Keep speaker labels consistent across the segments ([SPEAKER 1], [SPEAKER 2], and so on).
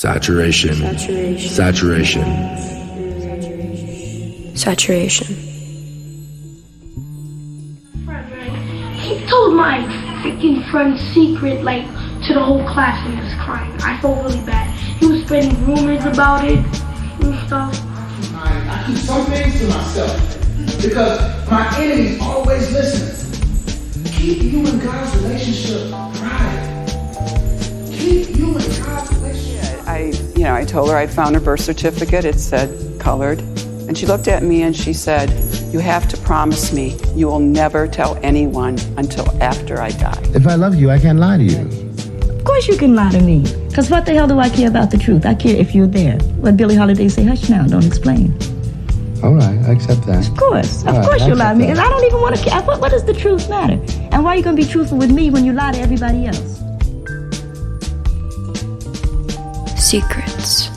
[SPEAKER 1] Saturation. Saturation.
[SPEAKER 2] Saturation.
[SPEAKER 3] He told my freaking friend's secret, like, to the whole class and he was crying. I felt really bad. He was spreading rumors about it and stuff.
[SPEAKER 4] I keep some things to myself because my enemies always listen. Keep you and God's relationship private. Keep you and God's relationship.
[SPEAKER 5] I told her I'd found her birth certificate. It said colored. And she looked at me and she said, "You have to promise me you will never tell anyone until after I die."
[SPEAKER 6] If I love you, I can't lie to you.
[SPEAKER 7] Of course you can lie to me. Because what the hell do I care about the truth? I care if you're there. What Billie Holiday say, hush now, don't explain.
[SPEAKER 6] All right, I accept that.
[SPEAKER 7] Of course you'll lie to me. Because I don't even want to care. What does the truth matter? And why are you going to be truthful with me when you lie to everybody else?
[SPEAKER 2] Secrets.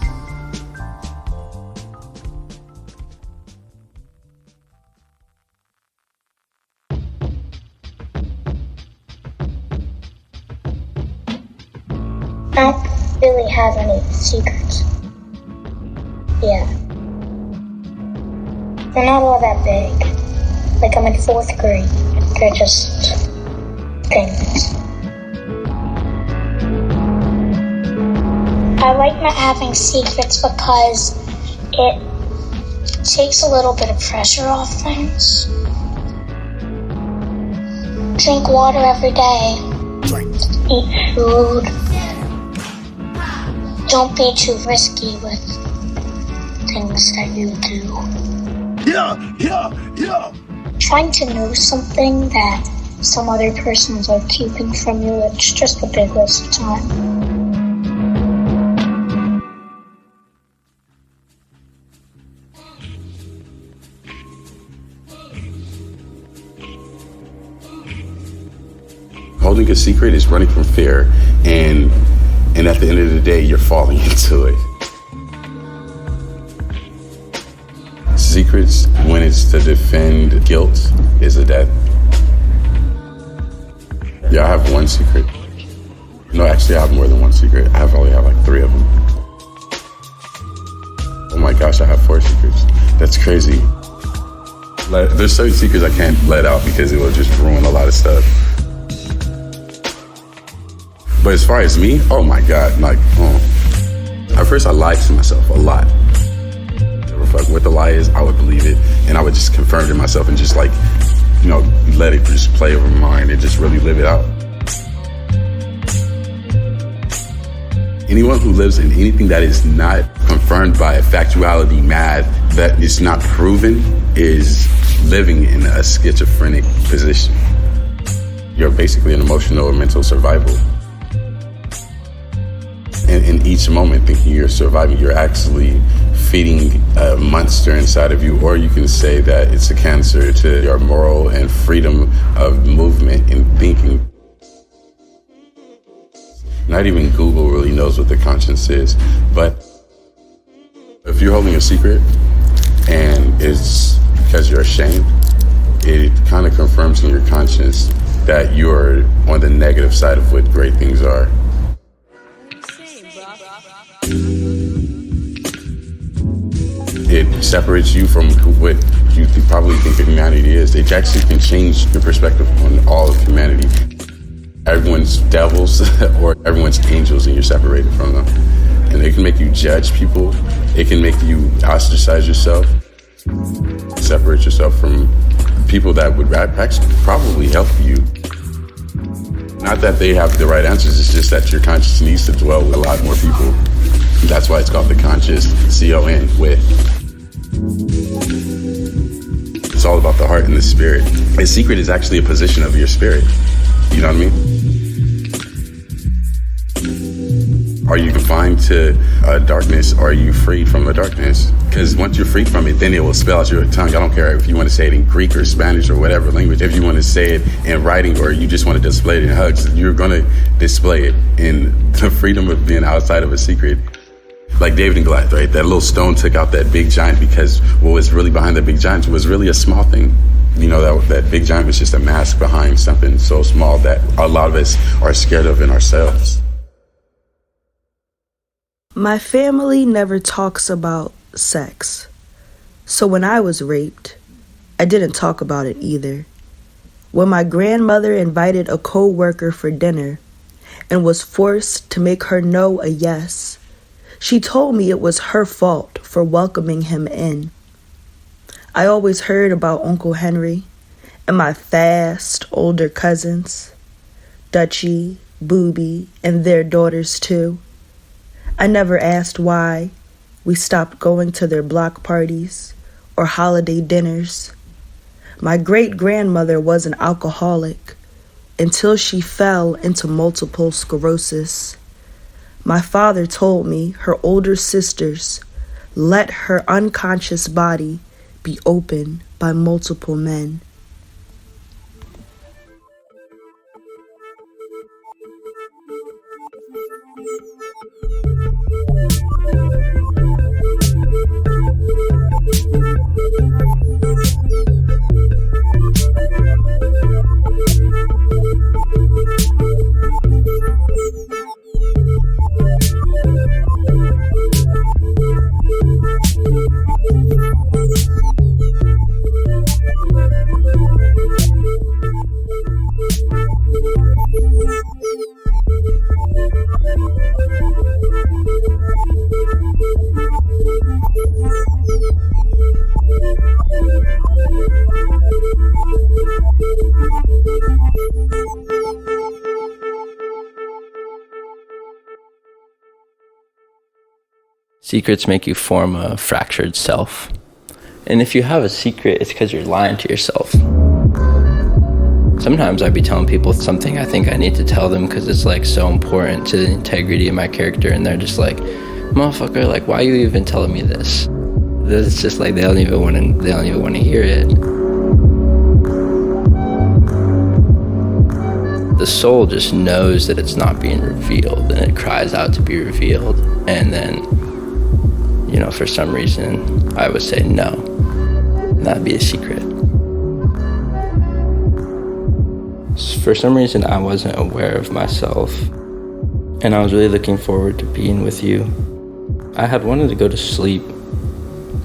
[SPEAKER 8] I don't really have any secrets. Yeah. They're not all that big. Like, I'm in 4th grade. They're just things. I like not having secrets because it takes a little bit of pressure off things. Drink water every day. Eat food. Don't be too risky with things that you do. Trying to know something that some other persons are keeping from you, it's just a big waste of time.
[SPEAKER 9] Holding a secret is running from fear, and at the end of the day, you're falling into it. Secrets, when it's to defend guilt, is a death. Yeah, I have one secret. No, actually, I have more than one secret. I only have like 3 of them. Oh my gosh, I have 4 secrets. That's crazy. There's certain secrets I can't let out because it will just ruin a lot of stuff. But as far as me, oh my God, at first I lied to myself a lot. What the lie is, I would believe it, and I would just confirm to myself and just let it just play over my mind and just really live it out. Anyone who lives in anything that is not confirmed by a factuality that is not proven is living in a schizophrenic position. You're basically an emotional or mental survival. And in each moment, thinking you're surviving, you're actually feeding a monster inside of you, or you can say that it's a cancer to your moral and freedom of movement and thinking. Not even Google really knows what the conscience is, but if you're holding a secret and it's because you're ashamed, it kind of confirms in your conscience that you're on the negative side of what great things are. It separates you from what you probably think humanity is. It actually can change your perspective on all of humanity. Everyone's devils or everyone's angels, and you're separated from them. And it can make you judge people. It can make you ostracize yourself, separate yourself from people that would actually probably help you. Not that they have the right answers, it's just that your conscience needs to dwell with a lot more people. That's why it's called the conscious, C-O-N, with. It's all about the heart and the spirit. A secret is actually a position of your spirit. You know what I mean? Are you confined to darkness, or are you freed from the darkness? Because once you're freed from it, then it will spell out your tongue. I don't care if you want to say it in Greek or Spanish or whatever language. If you want to say it in writing, or you just want to display it in hugs, you're going to display it in the freedom of being outside of a secret. Like David and Goliath, right? That little stone took out that big giant because what was really behind the big giant was really a small thing. You know, that big giant was just a mask behind something so small that a lot of us are scared of in ourselves.
[SPEAKER 2] My family never talks about sex. So when I was raped, I didn't talk about it either. When my grandmother invited a co-worker for dinner and was forced to make her no a yes, she told me it was her fault for welcoming him in. I always heard about Uncle Henry and my fast older cousins, Dutchie, Booby, and their daughters too. I never asked why we stopped going to their block parties or holiday dinners. My great-grandmother was an alcoholic until she fell into multiple sclerosis. My father told me her older sisters let her unconscious body be opened by multiple men.
[SPEAKER 10] Secrets make you form a fractured self. And if you have a secret, it's because you're lying to yourself. Sometimes I'd be telling people something I think I need to tell them because it's like so important to the integrity of my character, and they're just like, motherfucker, like, why are you even telling me this? It's just like they don't even want to hear it. The soul just knows that it's not being revealed, and it cries out to be revealed. And then, you know, for some reason, I would say no, and that'd be a secret. For some reason, I wasn't aware of myself, and I was really looking forward to being with you. I had wanted to go to sleep,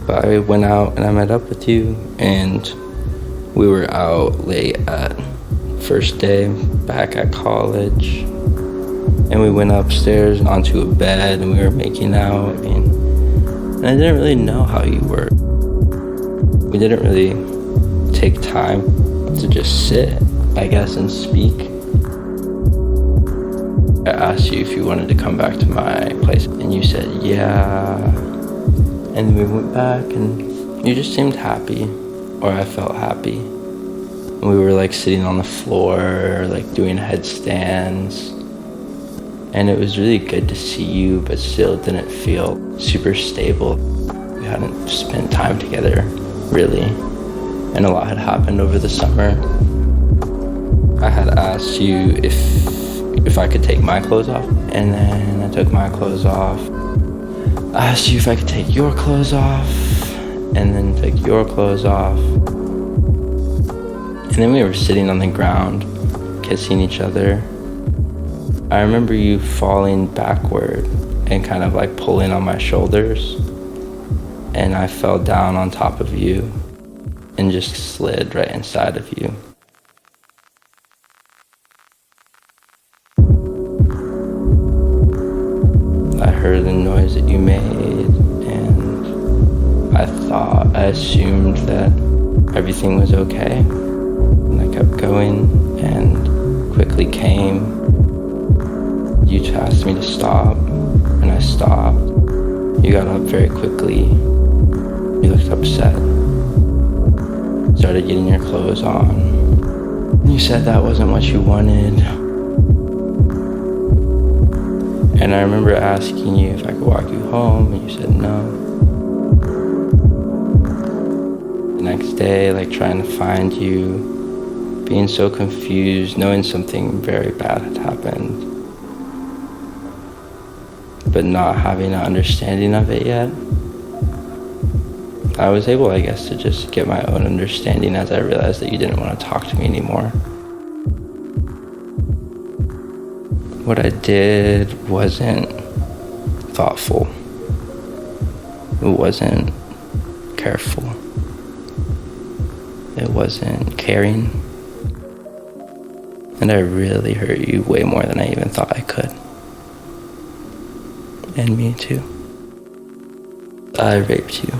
[SPEAKER 10] but I went out and I met up with you, and we were out late at first day back at college, and we went upstairs onto a bed and we were making out, and I didn't really know how you were. We didn't really take time to just sit, I guess, and speak. I asked you if you wanted to come back to my place, and you said yeah, and then we went back and you just seemed happy, or I felt happy. And we were like sitting on the floor, like doing headstands, and it was really good to see you, but still didn't feel super stable. We hadn't spent time together, really, and a lot had happened over the summer. I had asked you if I could take my clothes off, and then I took my clothes off. I asked you if I could take your clothes off, and then take your clothes off. And then we were sitting on the ground, kissing each other. I remember you falling backward and kind of like pulling on my shoulders, and I fell down on top of you and just slid right inside of you. I heard the noise that you made, and I assumed that everything was okay. And I kept going and quickly came. You asked me to stop, and I stopped. You got up very quickly. You looked upset. Started getting your clothes on. You said that wasn't what you wanted. And I remember asking you if I could walk you home, and you said no. The next day, like trying to find you, being so confused, knowing something very bad had happened, but not having an understanding of it yet. I was able, I guess, to just get my own understanding as I realized that you didn't want to talk to me anymore. What I did wasn't thoughtful. It wasn't careful. It wasn't caring. And I really hurt you way more than I even thought I could. And me too. I raped you.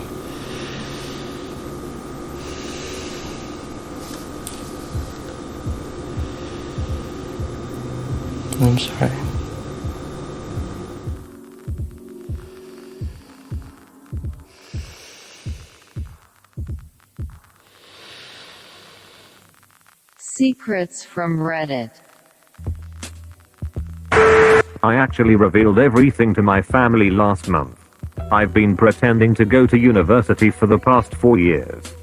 [SPEAKER 10] I'm sorry.
[SPEAKER 11] Secrets from Reddit.
[SPEAKER 12] I actually revealed everything to my family last month. I've been pretending to go to university for the past 4 years.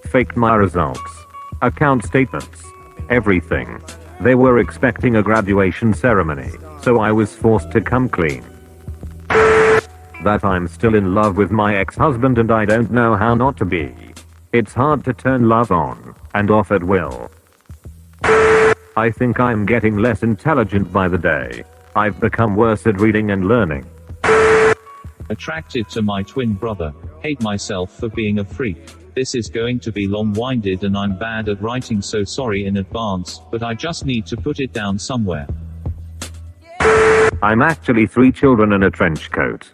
[SPEAKER 12] Faked my results. Account statements. Everything. They were expecting a graduation ceremony, so I was forced to come clean. That I'm still in love with my ex-husband and I don't know how not to be. It's hard to turn love on and off at will. I think I'm getting less intelligent by the day. I've become worse at reading and learning.
[SPEAKER 13] Attracted to my twin brother. Hate myself for being a freak. This is going to be long-winded and I'm bad at writing, so sorry in advance, but I just need to put it down somewhere.
[SPEAKER 12] I'm actually 3 children and a trench coat.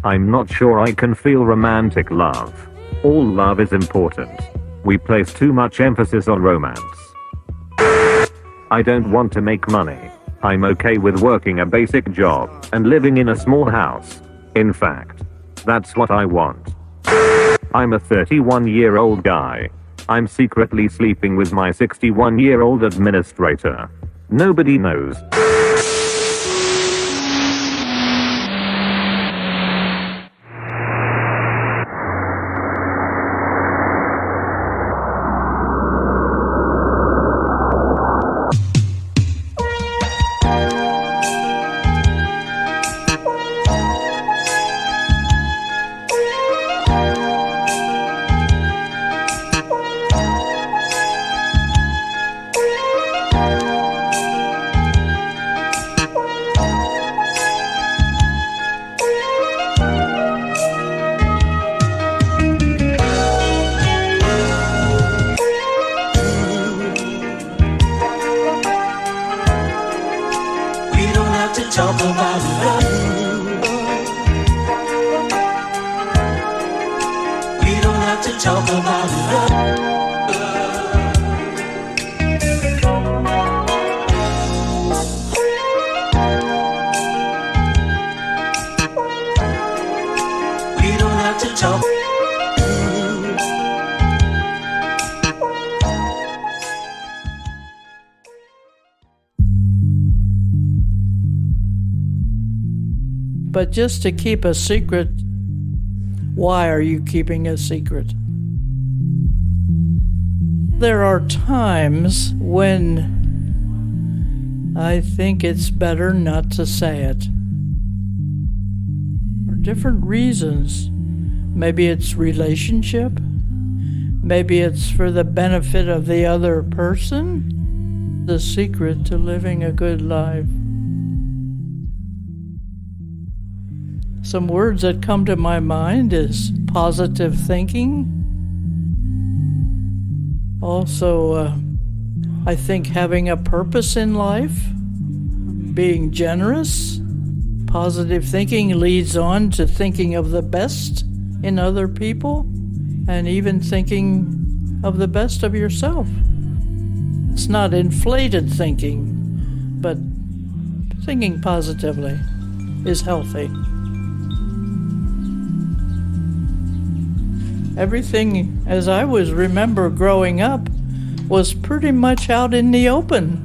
[SPEAKER 12] I'm not sure I can feel romantic love. All love is important. We place too much emphasis on romance. I don't want to make money. I'm okay with working a basic job and living in a small house. In fact, that's what I want. I'm a 31-year-old guy. I'm secretly sleeping with my 61-year-old administrator. Nobody knows.
[SPEAKER 14] But just to keep a secret, why are you keeping a secret? There are times when I think it's better not to say it. For different reasons. Maybe it's relationship. Maybe it's for the benefit of the other person. The secret to living a good life. Some words that come to my mind is positive thinking. Also, I think having a purpose in life, being generous. Positive thinking leads on to thinking of the best in other people and even thinking of the best of yourself. It's not inflated thinking, but thinking positively is healthy. Everything, as I remember growing up, was pretty much out in the open.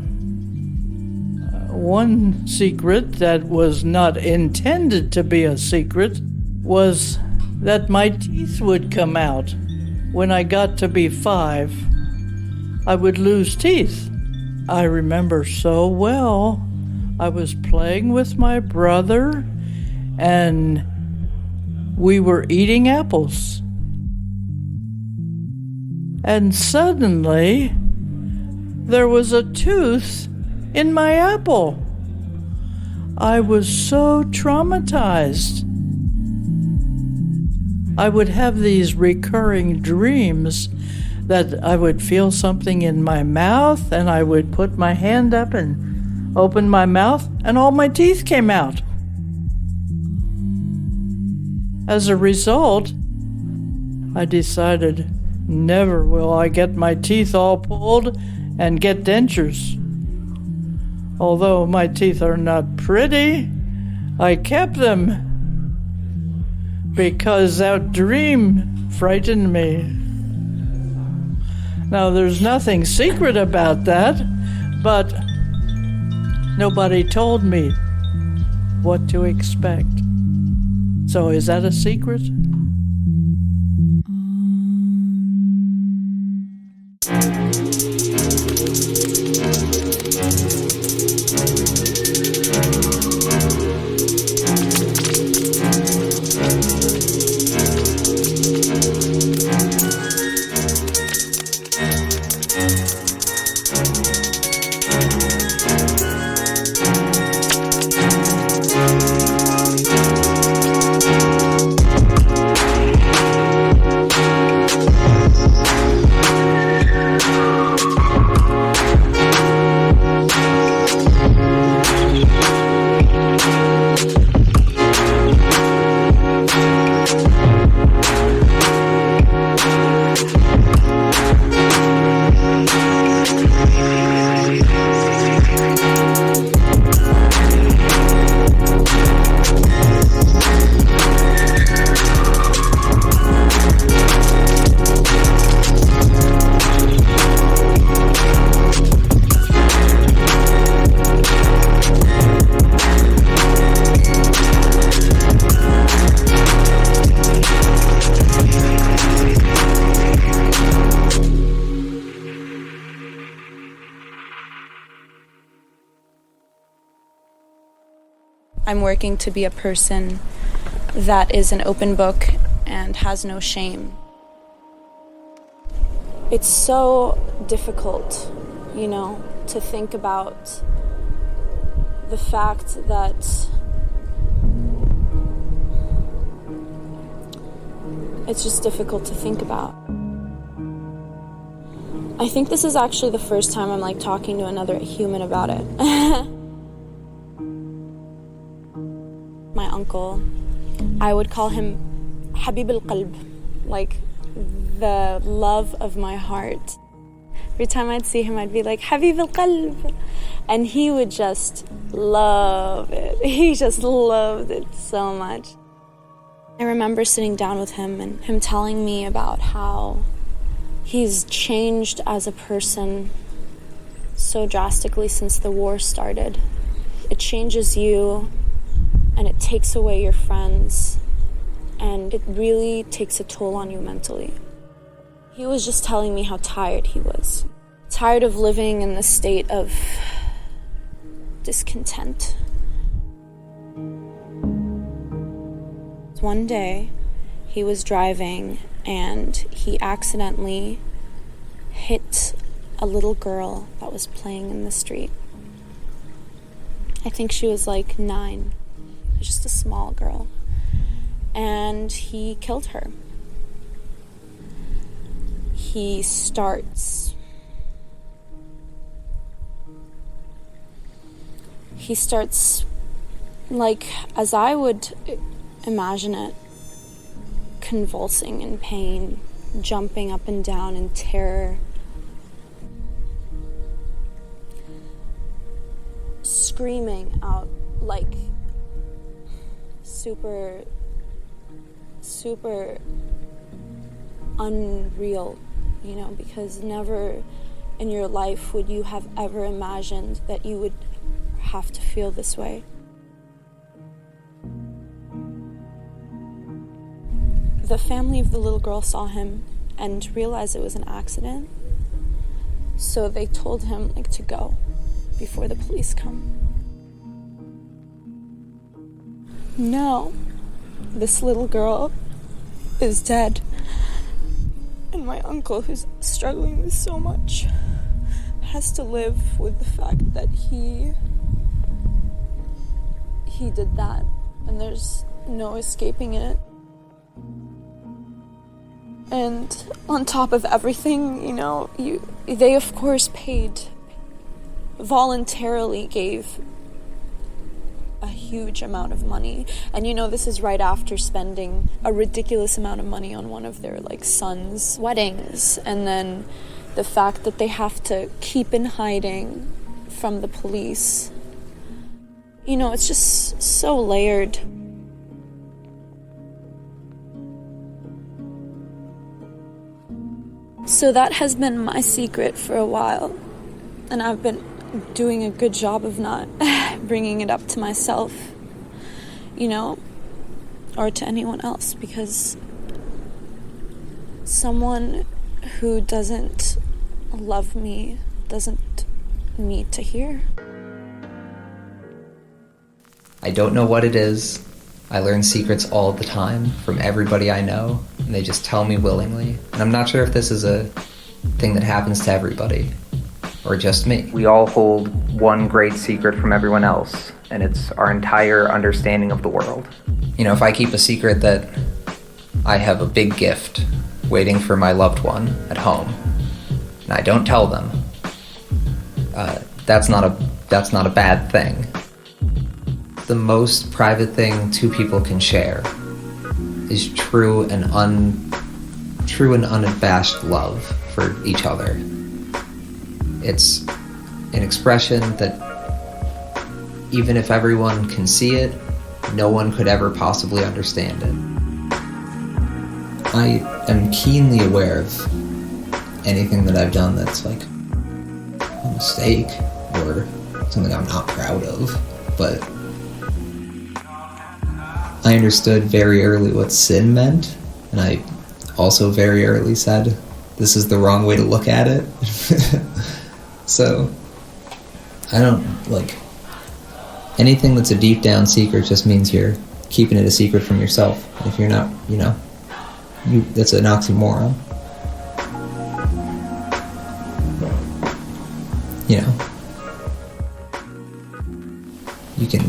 [SPEAKER 14] One secret that was not intended to be a secret was that my teeth would come out. When I got to be 5, I would lose teeth. I remember so well. I was playing with my brother and we were eating apples. And suddenly, there was a tooth in my apple. I was so traumatized. I would have these recurring dreams that I would feel something in my mouth, and I would put my hand up and open my mouth, and all my teeth came out. As a result, I decided, never will I get my teeth all pulled and get dentures. Although my teeth are not pretty, I kept them because that dream frightened me. Now, there's nothing secret about that, but nobody told me what to expect. So is that a secret?
[SPEAKER 15] I'm working to be a person that is an open book and has no shame. It's so difficult, to think about the fact that it's just difficult to think about. I think this is actually the first time I'm talking to another human about it. My uncle, I would call him Habib al-Qalb, the love of my heart. Every time I'd see him, I'd be like, Habib al-Qalb. And he would just love it. He just loved it so much. I remember sitting down with him and him telling me about how he's changed as a person so drastically since the war started. It changes you, and it takes away your friends, and it really takes a toll on you mentally. He was just telling me how tired he was. Tired of living in the state of discontent. One day, he was driving and he accidentally hit a little girl that was playing in the street. I think she was 9. Just a small girl, and he killed her. He starts as I would imagine it, convulsing in pain, jumping up and down in terror, screaming out super unreal, because never in your life would you have ever imagined that you would have to feel this way. The family of the little girl saw him and realized it was an accident, so they told him to go before the police come. Now, this little girl is dead, and my uncle, who's struggling with so much, has to live with the fact that he he did that, and there's no escaping it. And on top of everything, you know, they of course voluntarily gave a huge amount of money. And you know, this is right after spending a ridiculous amount of money on one of their sons' weddings. And then the fact that they have to keep in hiding from the police. You know, it's just so layered. So that has been my secret for a while. And I've been doing a good job of not bringing it up to myself, you know, or to anyone else, because someone who doesn't love me doesn't need to hear.
[SPEAKER 16] I don't know what it is. I learn secrets all the time from everybody I know, and they just tell me willingly. And I'm not sure if this is a thing that happens to everybody, or just me. We all hold one great secret from everyone else, and it's our entire understanding of the world. You know, if I keep a secret that I have a big gift waiting for my loved one at home, and I don't tell them, that's not a bad thing. The most private thing two people can share is true and unabashed love for each other. It's an expression that even if everyone can see it, no one could ever possibly understand it. I am keenly aware of anything that I've done that's like a mistake or something I'm not proud of, but I understood very early what sin meant, and I also very early said, this is the wrong way to look at it. So, I don't, anything that's a deep down secret just means you're keeping it a secret from yourself. If you're not, that's an oxymoron. You can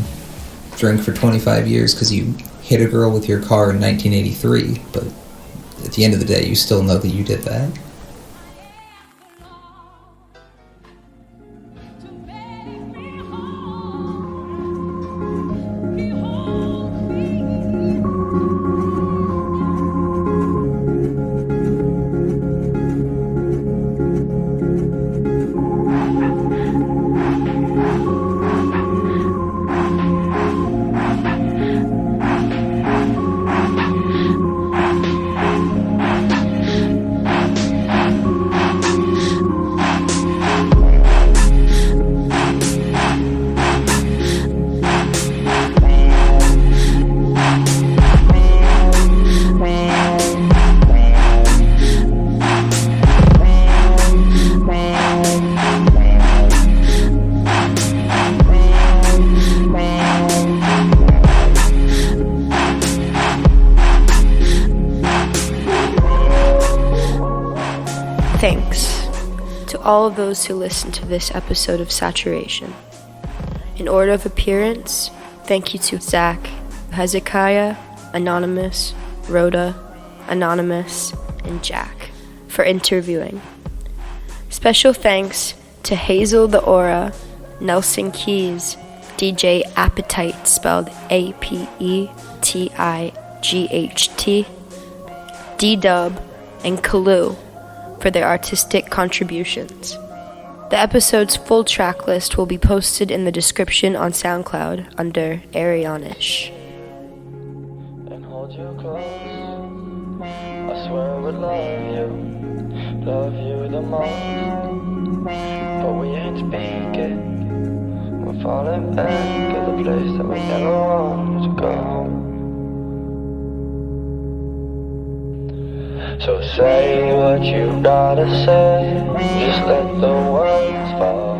[SPEAKER 16] drink for 25 years because you hit a girl with your car in 1983, but at the end of the day, you still know that you did that.
[SPEAKER 17] Thanks to all of those who listened to this episode of Saturation. In order of appearance, thank you to Zach, Hezikiah, Anonymous, Rhoda, Anonymous, and Jack for interviewing. Special thanks to Hazel the Aura, Nelson Keys, DJ Apetight spelled Apetight, Ddub, and Kalu for their artistic contributions. The episode's full track list will be posted in the description on SoundCloud under Arianish.
[SPEAKER 10] And hold you close. I swear I would love you the most. But we ain't speaking. We're falling back to the place that we never wanted to go. So say what you gotta say, just let the words fall.